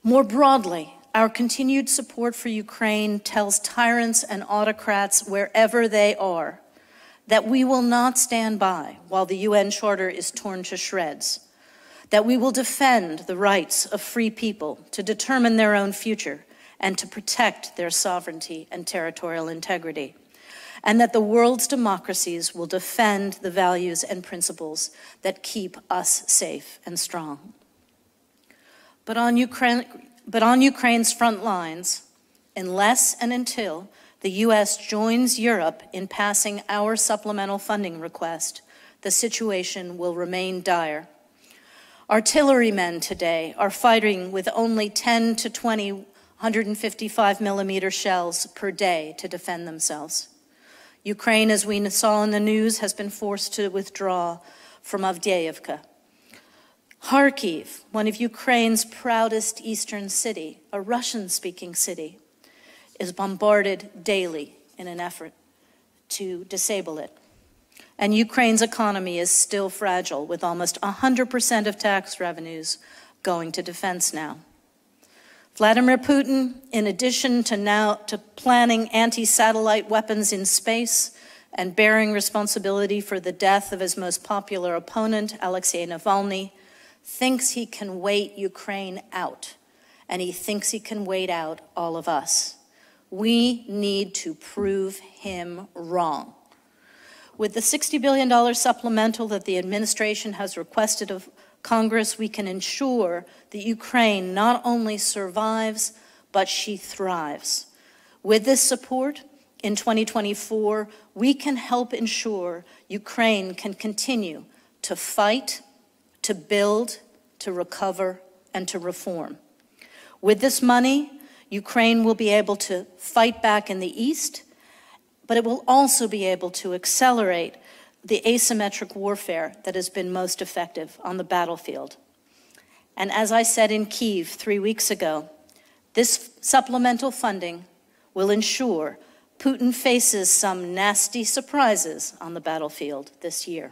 More broadly, our continued support for Ukraine tells tyrants and autocrats wherever they are that we will not stand by while the UN Charter is torn to shreds, that we will defend the rights of free people to determine their own future and to protect their sovereignty and territorial integrity, and that the world's democracies will defend the values and principles that keep us safe and strong. But on Ukraine's front lines, unless and until the U.S. joins Europe in passing our supplemental funding request, the situation will remain dire. Artillerymen today are fighting with only 10 to 20 155mm shells per day to defend themselves. Ukraine, as we saw in the news, has been forced to withdraw from Avdiivka. Kharkiv, one of Ukraine's proudest eastern city, a Russian-speaking city, is bombarded daily in an effort to disable it. And Ukraine's economy is still fragile, with almost 100% of tax revenues going to defense now. Vladimir Putin, in addition to planning anti-satellite weapons in space and bearing responsibility for the death of his most popular opponent, Alexei Navalny, thinks he can wait Ukraine out, and he thinks he can wait out all of us. We need to prove him wrong. With the $60 billion supplemental that the administration has requested of Congress, we can ensure that Ukraine not only survives, but she thrives. With this support, in 2024, we can help ensure Ukraine can continue to fight, to build, to recover, and to reform. With this money, Ukraine will be able to fight back in the East, but it will also be able to accelerate the asymmetric warfare that has been most effective on the battlefield. And as I said in Kyiv 3 weeks ago, this supplemental funding will ensure Putin faces some nasty surprises on the battlefield this year.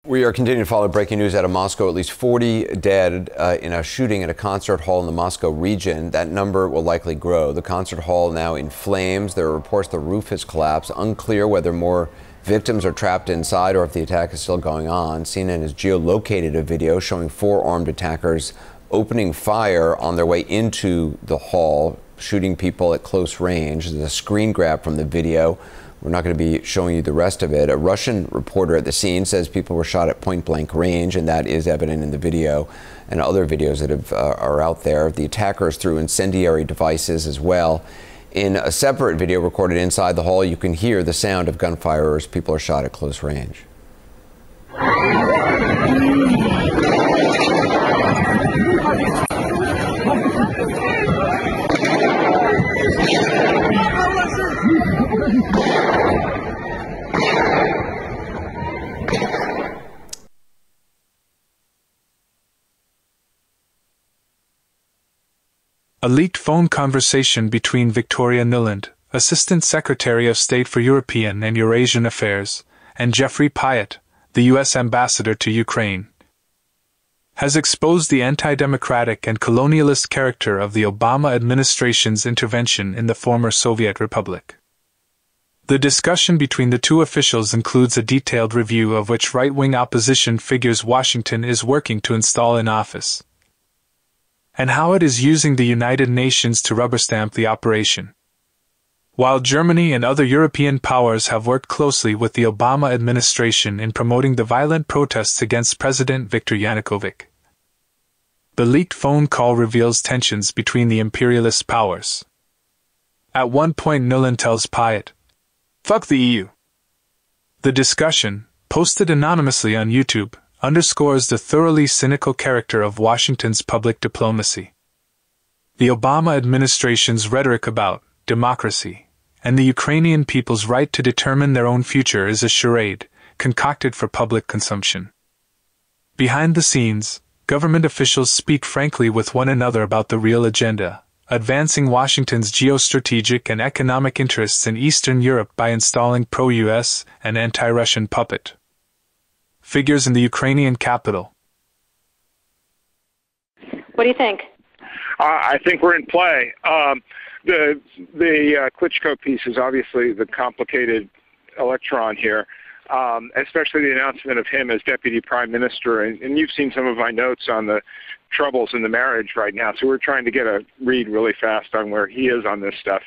We are continuing to follow breaking news out of Moscow. At least 40 dead in a shooting at a concert hall in the Moscow region. That number will likely grow. The concert hall now in flames. There are reports the roof has collapsed. Unclear whether more victims are trapped inside or if the attack is still going on. CNN has geolocated a video showing 4 armed attackers opening fire on their way into the hall, shooting people at close range. There's a screen grab from the video. We're not going to be showing you the rest of it. A Russian reporter at the scene says people were shot at point-blank range, and that is evident in the video and other videos that are out there. The attackers threw incendiary devices as well. In a separate video recorded inside the hall, you can hear the sound of gunfire as people are shot at close range. A leaked phone conversation between Victoria Nuland, Assistant Secretary of State for European and Eurasian Affairs, and Jeffrey Pyatt, the U.S. Ambassador to Ukraine, has exposed the anti-democratic and colonialist character of the Obama administration's intervention in the former Soviet Republic. The discussion between the two officials includes a detailed review of which right-wing opposition figures Washington is working to install in office, and how it is using the United Nations to rubber-stamp the operation. While Germany and other European powers have worked closely with the Obama administration in promoting the violent protests against President Viktor Yanukovych, the leaked phone call reveals tensions between the imperialist powers. At one point, Nuland tells Pyatt, "Fuck the EU." The discussion, posted anonymously on YouTube, underscores the thoroughly cynical character of Washington's public diplomacy. The Obama administration's rhetoric about democracy and the Ukrainian people's right to determine their own future is a charade, concocted for public consumption. Behind the scenes, government officials speak frankly with one another about the real agenda, advancing Washington's geostrategic and economic interests in Eastern Europe by installing pro-US and anti-Russian puppet figures in the Ukrainian capital. What do you think? I think we're in play. The Klitschko piece is obviously the complicated electron here, especially the announcement of him as deputy prime minister. And you've seen some of my notes on the troubles in the marriage right now, so we're trying to get a read really fast on where he is on this stuff.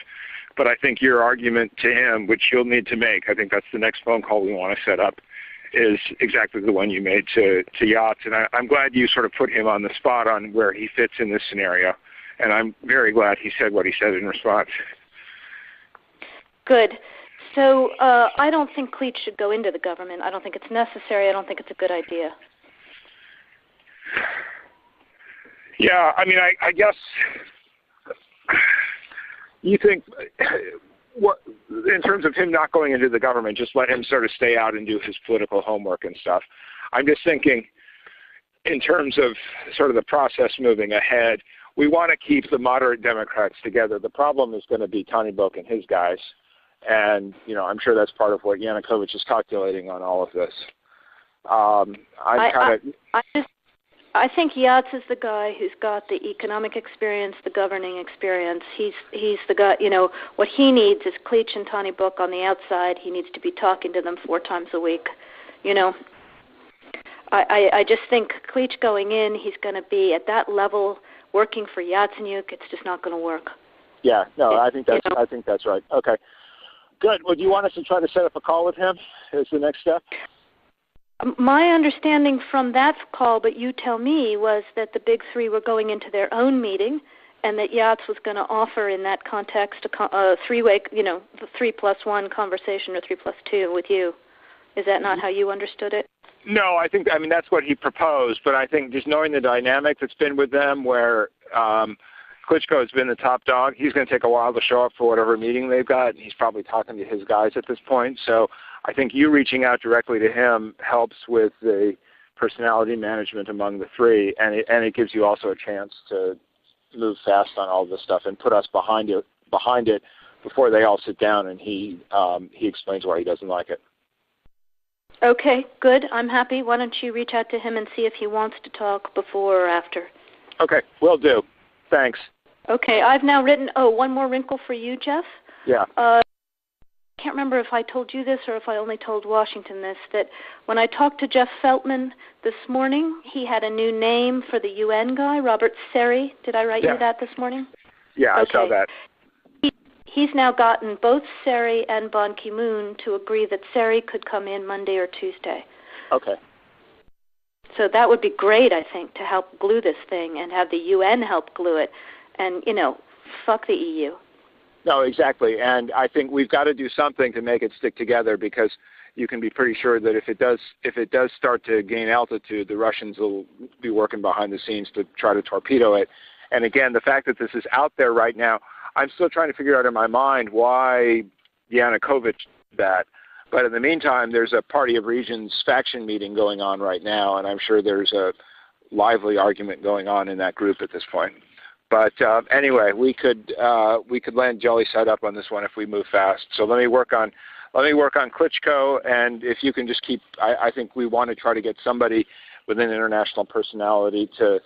But I think your argument to him, which you'll need to make, I think that's the next phone call we want to set up, is exactly the one you made to Yachts. And I'm glad you sort of put him on the spot on where he fits in this scenario. And I'm very glad he said what he said in response. Good. So I don't think Klitsch should go into the government. I don't think it's necessary. I don't think it's a good idea. Yeah, I mean, I guess you think, what, in terms of him not going into the government, just let him sort of stay out and do his political homework and stuff. I'm just thinking in terms of sort of the process moving ahead, we want to keep the moderate Democrats together. The problem is going to be Tony Book and his guys. And, you know, I'm sure that's part of what Yanukovych is calculating on all of this. I think Yachts is the guy who's got the economic experience, the governing experience. He's the guy, you know, what he needs is Klitsch and Tony Book on the outside. He needs to be talking to them 4 times a week, you know. I just think Klitsch going in, he's going to be at that level working for Yatsenyuk. It's just not going to work. Yeah, no, I think that's right. Okay, good. Well, do you want us to try to set up a call with him as the next step? My understanding from that call, but you tell me, was that the big three were going into their own meeting, and that Yachts was going to offer in that context a three-way, you know, the 3+1 conversation or 3+2 with you. Is that not how you understood it? No, I mean, that's what he proposed, but I think just knowing the dynamic that's been with them where Klitschko has been the top dog, he's going to take a while to show up for whatever meeting they've got, and he's probably talking to his guys at this point. So I think you reaching out directly to him helps with the personality management among the three, and it gives you also a chance to move fast on all this stuff and put us behind it before they all sit down and he explains why he doesn't like it. Okay, good. I'm happy. Why don't you reach out to him and see if he wants to talk before or after? Okay, will do. Thanks. Okay, I've now written, one more wrinkle for you, Jeff. Yeah. I can't remember if I told you this or if I only told Washington this, that when I talked to Jeff Feltman this morning, he had a new name for the UN guy, Robert Seri. Did I write you that this morning? Yeah, okay. I saw that. He's now gotten both Seri and Ban Ki-moon to agree that Seri could come in Monday or Tuesday. Okay. So that would be great, I think, to help glue this thing and have the UN help glue it. And, you know, fuck the EU. No, exactly. And I think we've got to do something to make it stick together, because you can be pretty sure that if it does start to gain altitude, the Russians will be working behind the scenes to try to torpedo it. And again, the fact that this is out there right now, I'm still trying to figure out in my mind why Yanukovych did that. But in the meantime, there's a Party of Regions faction meeting going on right now, and I'm sure there's a lively argument going on in that group at this point. But anyway, we could land jelly side up on this one if we move fast. So let me work on Klitschko, and if you can just keep, I think we want to try to get somebody with an international personality to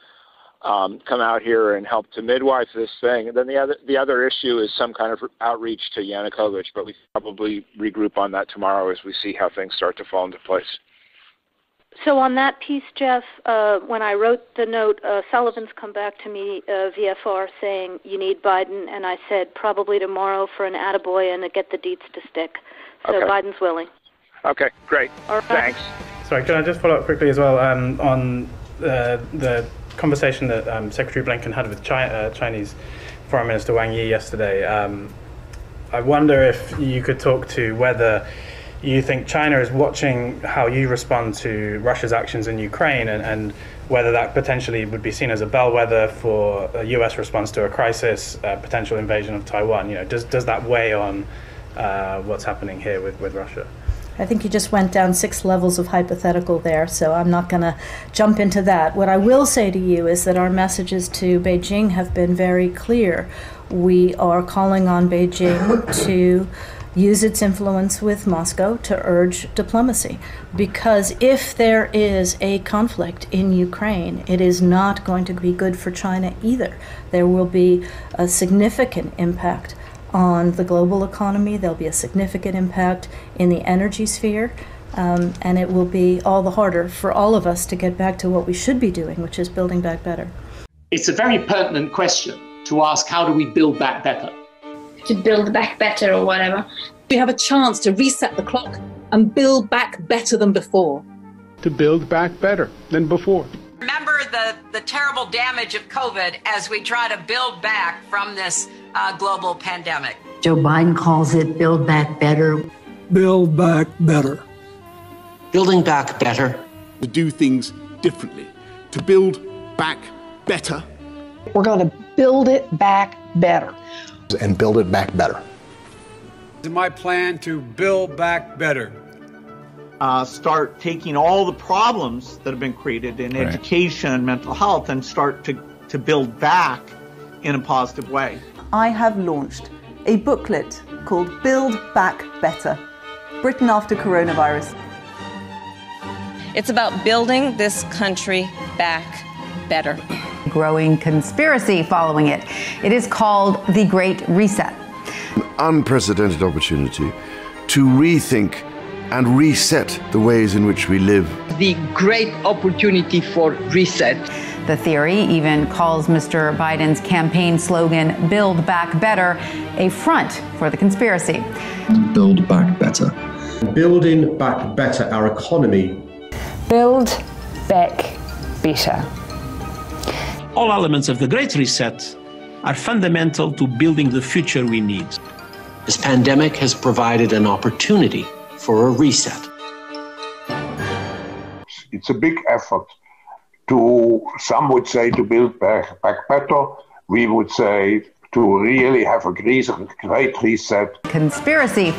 come out here and help to midwife this thing. And then the other issue is some kind of outreach to Yanukovych, but we probably regroup on that tomorrow as we see how things start to fall into place. So on that piece, Jeff, when I wrote the note, Sullivan's come back to me, VFR, saying you need Biden, and I said probably tomorrow for an attaboy and to get the deets to stick. So okay. Biden's willing. Okay, great. All right. Thanks. Sorry, can I just follow up quickly as well on the conversation that Secretary Blinken had with Chinese Foreign Minister Wang Yi yesterday. I wonder if you could talk to whether you think China is watching how you respond to Russia's actions in Ukraine, and whether that potentially would be seen as a bellwether for a U.S. response to a crisis, potential invasion of Taiwan. You know, does that weigh on what's happening here with Russia? I think you just went down 6 levels of hypothetical there, so I'm not going to jump into that. What I will say to you is that our messages to Beijing have been very clear. We are calling on Beijing to use its influence with Moscow to urge diplomacy. Because if there is a conflict in Ukraine, it is not going to be good for China either. There will be a significant impact on the global economy. There'll be a significant impact in the energy sphere. And it will be all the harder for all of us to get back to what we should be doing, which is building back better. It's a very pertinent question to ask, how do we build back better? To build back better or whatever. We have a chance to reset the clock and build back better than before. To build back better than before. Remember the terrible damage of COVID as we try to build back from this global pandemic. Joe Biden calls it build back better. Build back better. Building back better. To do things differently. To build back better. We're going to build it back better. And build it back better. It's my plan to build back better. Start taking all the problems that have been created in education and mental health and start to build back in a positive way. I have launched a booklet called Build Back Better, Britain After Coronavirus. It's about building this country back better. Growing conspiracy following it. It is called the Great Reset. An unprecedented opportunity to rethink and reset the ways in which we live. The great opportunity for reset. The theory even calls Mr. Biden's campaign slogan, Build Back Better, a front for the conspiracy. Build back better. Building back better our economy. Build back better. All elements of the Great Reset are fundamental to building the future we need. This pandemic has provided an opportunity for a reset. It's a big effort to, some would say, to build back better. We would say to really have a great reset. Conspiracy.